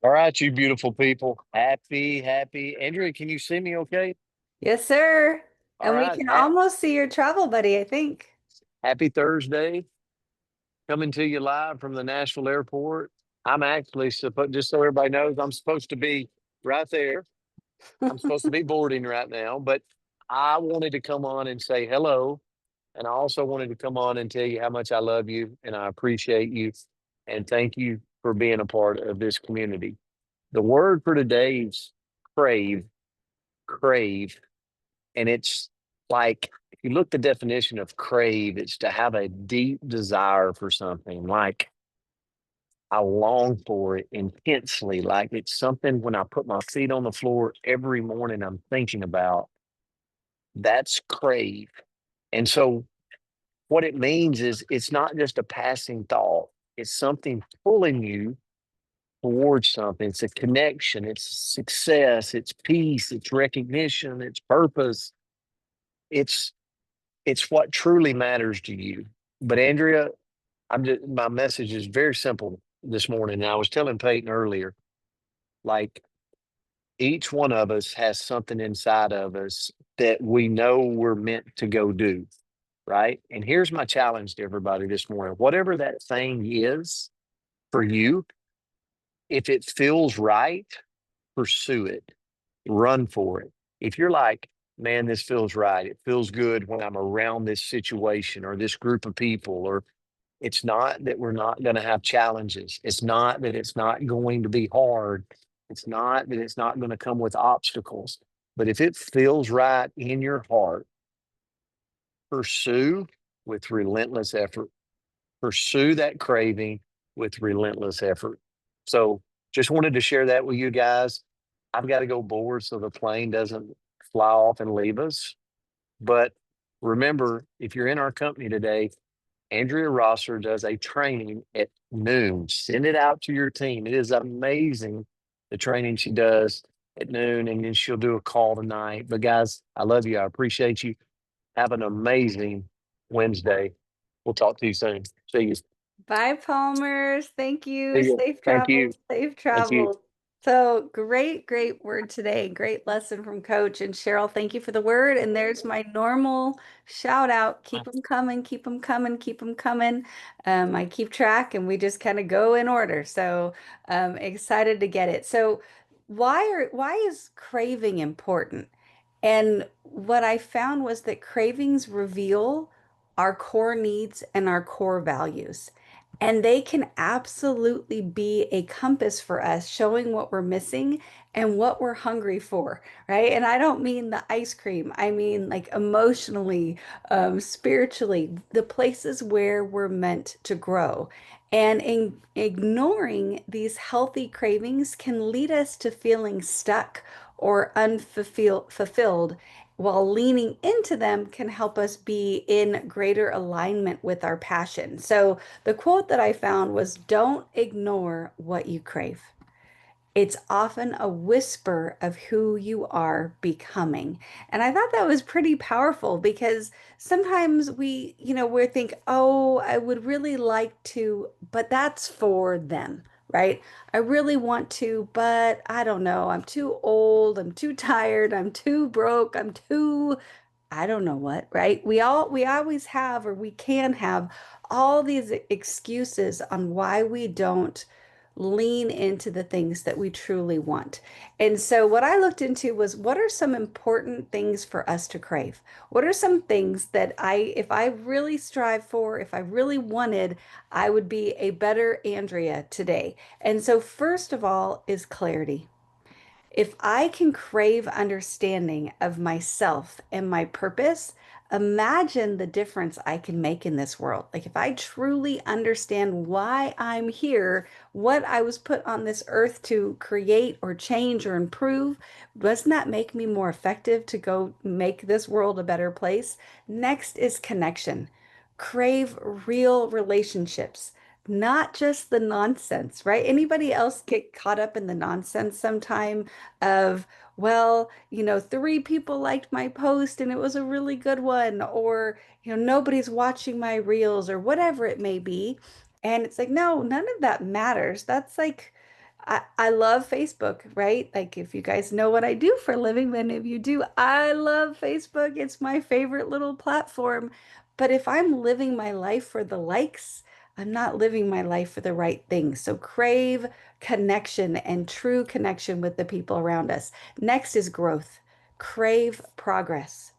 All right, you beautiful people. Happy. Andrea, can you see me okay? Yes, sir. All And we right. can almost see your travel buddy, I think. Happy Thursday. Coming to you live from the Nashville airport. I'm actually supposed, just so everybody knows, I'm supposed to be right there. I'm supposed to be boarding right now, but I wanted to come on and say hello. And I also wanted to come on and tell you how much I love you and I appreciate you. And thank you for being a part of this community. The word for today is crave, crave. And it's like, if you look the definition of crave, it's to have a deep desire for something. Like I long for it intensely. Like it's something when I put my feet on the floor every morning, I'm thinking about. That's crave. And so what it means is it's not just a passing thought. It's something pulling you towards something. It's a connection. It's success. It's peace. It's recognition. It's purpose. It's it's what truly matters to you. But Andrea, my message is very simple this morning. And I was telling Peyton earlier, like each one of us has something inside of us that we know we're meant to go do, right? And here's my challenge to everybody this morning. Whatever that thing is for you, if it feels right, pursue it, run for it. If you're like, man, this feels right, it feels good when I'm around this situation or this group of people, or it's not that we're not going to have challenges. It's not that it's not going to be hard. It's not that it's not going to come with obstacles. But if it feels right in your heart, pursue with relentless effort. Pursue that craving with relentless effort. So just wanted to share that with you guys. I've got to go board so the plane doesn't fly off and leave us. But remember, if you're in our company today, Andrea Rosser does a training at noon. Send it out to your team. It is amazing the training she does at noon, and then she'll do a call tonight. But guys, I love you. I appreciate you. Have an amazing Wednesday. We'll talk to you soon. See you. Bye, Palmers. Thank See you. you. Safe Thank you. travels. Safe Thank you. travels. So great word today. Great lesson from Coach. And Cheryl, thank you for the word. And there's my normal shout out. Keep them coming, keep them coming, keep them coming. I keep track and we just kind of go in order. So excited to get it. So why is craving important? And what I found was that cravings reveal our core needs and our core values. And they can absolutely be a compass for us, showing what we're missing and what we're hungry for, right? And I don't mean the ice cream, I mean like emotionally, spiritually, the places where we're meant to grow. And ignoring these healthy cravings can lead us to feeling stuck or fulfilled, while leaning into them can help us be in greater alignment with our passion. So the quote that I found was, "Don't ignore what you crave. It's often a whisper of who you are becoming." And I thought that was pretty powerful because sometimes we think, oh, I would really like to, but that's for them, right? I really want to, but I don't know. I'm too old. I'm too tired. I'm too broke. I'm too I don't know what, right? We always have, or we can have all these excuses on why we don't lean into the things that we truly want. And so what I looked into was, what are some important things for us to crave? What are some things that if I really strive for, if I really wanted, I would be a better Andrea today. And so first of all is clarity. If I can crave understanding of myself and my purpose, imagine the difference I can make in this world. Like, if I truly understand why I'm here, what I was put on this earth to create or change or improve, doesn't that make me more effective to go make this world a better place? Next is connection. Crave real relationships, not just the nonsense, right? Anybody else get caught up in the nonsense sometime of, well, three people liked my post and it was a really good one, or, nobody's watching my reels or whatever it may be. And it's like, no, none of that matters. That's like, I love Facebook, right? Like if you guys know what I do for a living, many of you do. I love Facebook. It's my favorite little platform. But if I'm living my life for the likes, I'm not living my life for the right things. So crave connection and true connection with the people around us. Next is growth. Crave progress,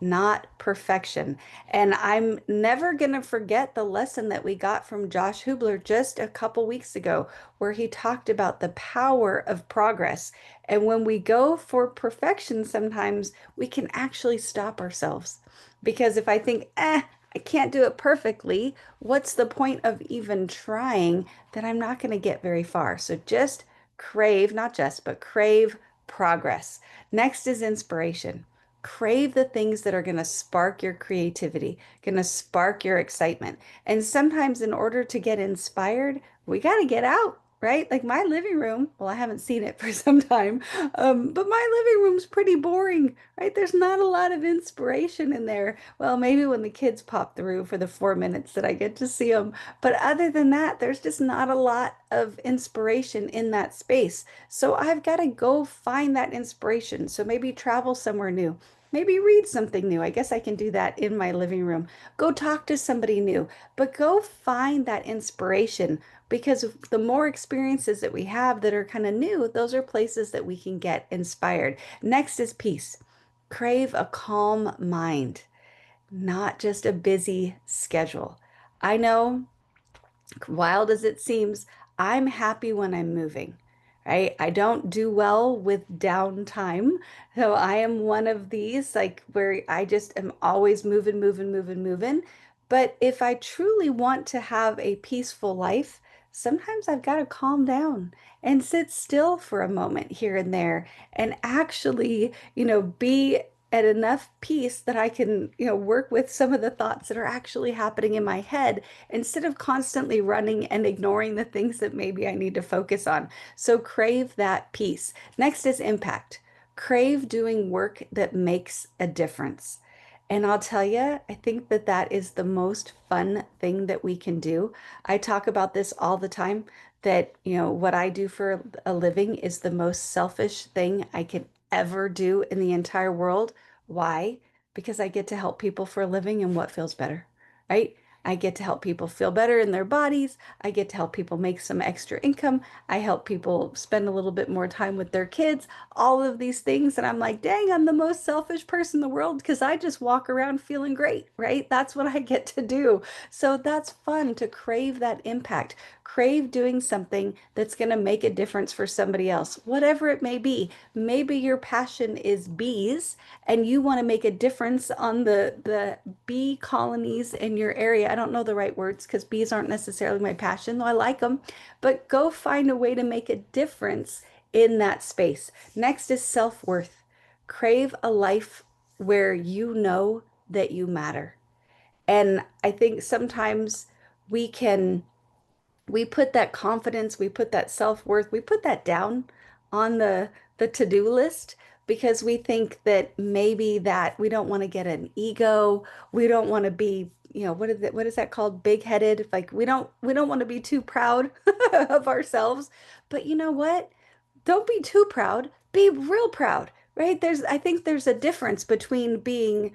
not perfection. And I'm never going to forget the lesson that we got from Josh Hubler just a couple weeks ago, where he talked about the power of progress. And when we go for perfection, sometimes we can actually stop ourselves. Because if I think, I can't do it perfectly, what's the point of even trying? That I'm not going to get very far. So just crave, not just, but crave progress. Next is inspiration. Crave the things that are going to spark your creativity, going to spark your excitement. And sometimes, in order to get inspired, we got to get out, right? Like my living room, well, I haven't seen it for some time, but my living room's pretty boring, right? There's not a lot of inspiration in there. Well, maybe when the kids pop through for the 4 minutes that I get to see them. But other than that, there's just not a lot of inspiration in that space. So I've got to go find that inspiration. So maybe travel somewhere new. Maybe read something new. I guess I can do that in my living room. Go talk to somebody new, but go find that inspiration, because the more experiences that we have that are kind of new, those are places that we can get inspired. Next is peace. Crave a calm mind, not just a busy schedule. I know, wild as it seems, I'm happy when I'm moving, right? I don't do well with downtime. So I am one of these, like where I just am always moving, moving, moving, moving. But if I truly want to have a peaceful life, sometimes I've got to calm down and sit still for a moment here and there and actually, be at enough peace that I can, work with some of the thoughts that are actually happening in my head instead of constantly running and ignoring the things that maybe I need to focus on. So crave that peace. Next is impact. Crave doing work that makes a difference. And I'll tell you, I think that that is the most fun thing that we can do. I talk about this all the time, that, what I do for a living is the most selfish thing I could ever do in the entire world. Why? Because I get to help people for a living, and what feels better, right? I get to help people feel better in their bodies. I get to help people make some extra income. I help people spend a little bit more time with their kids, all of these things. And I'm like, dang, I'm the most selfish person in the world because I just walk around feeling great, right? That's what I get to do. So that's fun to crave that impact, crave doing something that's going to make a difference for somebody else, whatever it may be. Maybe your passion is bees and you want to make a difference on the bee colonies in your area. I don't know the right words because bees aren't necessarily my passion, though I like them. But go find a way to make a difference in that space. Next is self-worth. Crave a life where you know that you matter. And I think sometimes we can we put that confidence, we put that self-worth, we put that down on the to-do list because we think that maybe that we don't want to get an ego, we don't want to be, what is that called? Big-headed. Like we don't want to be too proud of ourselves. But you know what? Don't be too proud. Be real proud, right? I think there's a difference between being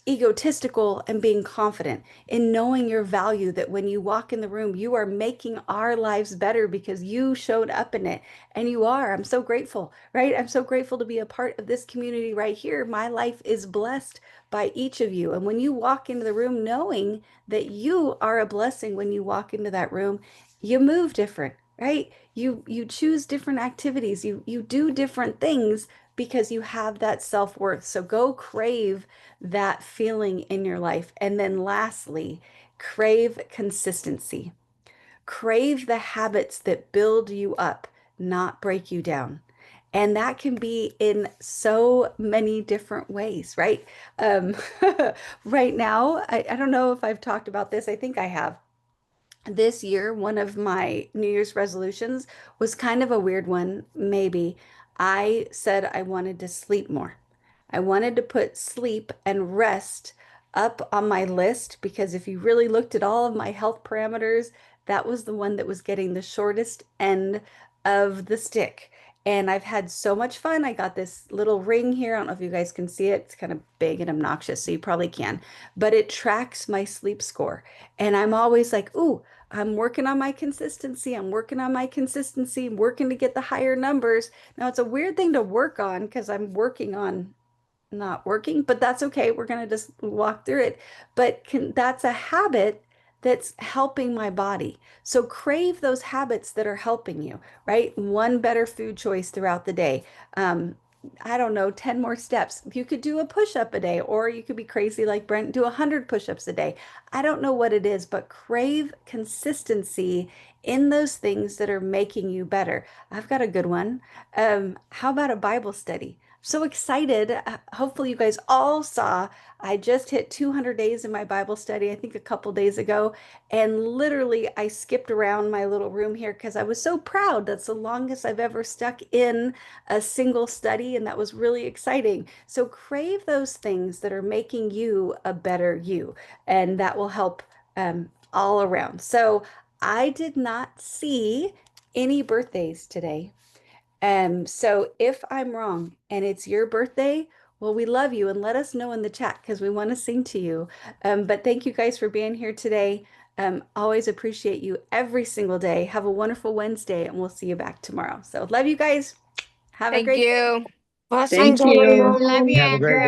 egotistical and being confident in knowing your value, that when you walk in the room, you are making our lives better because you showed up in it. And you are. I'm so grateful, right? I'm so grateful to be a part of this community right here. My life is blessed by each of you. And when you walk into the room knowing that you are a blessing, when you walk into that room, you move different, right? You choose different activities. You do different things because you have that self-worth. So go crave that feeling in your life. And then lastly, crave consistency. Crave the habits that build you up, not break you down. And that can be in so many different ways, right? Um, right now, I don't know if I've talked about this. I think I have. This year, one of my New Year's resolutions was kind of a weird one, maybe. I said I wanted to sleep more. I wanted to put sleep and rest up on my list because if you really looked at all of my health parameters, that was the one that was getting the shortest end of the stick. And I've had so much fun. I got this little ring here. I don't know if you guys can see it. It's kind of big and obnoxious, so you probably can. But it tracks my sleep score. And I'm always like, ooh, I'm working on my consistency. I'm working on my consistency, I'm working to get the higher numbers. Now, it's a weird thing to work on because I'm working on not working, but that's okay. We're going to just walk through it. But that's a habit that's helping my body. So crave those habits that are helping you, right? One better food choice throughout the day. Um, I don't know, 10 more steps. You could do a push-up a day, or you could be crazy like Brent, do 100 push-ups a day. I don't know what it is, but crave consistency in those things that are making you better. I've got a good one. How about a Bible study? So excited. Hopefully, you guys all saw I just hit 200 days in my Bible study, I think a couple days ago. And literally, I skipped around my little room here because I was so proud. That's the longest I've ever stuck in a single study. And that was really exciting. So, crave those things that are making you a better you. And that will help all around. So, I did not see any birthdays today. So if I'm wrong and it's your birthday, well, we love you and let us know in the chat because we want to sing to you. But thank you guys for being here today. Always appreciate you every single day. Have a wonderful Wednesday and we'll see you back tomorrow. So love you guys. Have a Thank great day. you. Awesome Thank day. you. Love you, Have a great Andrew. day.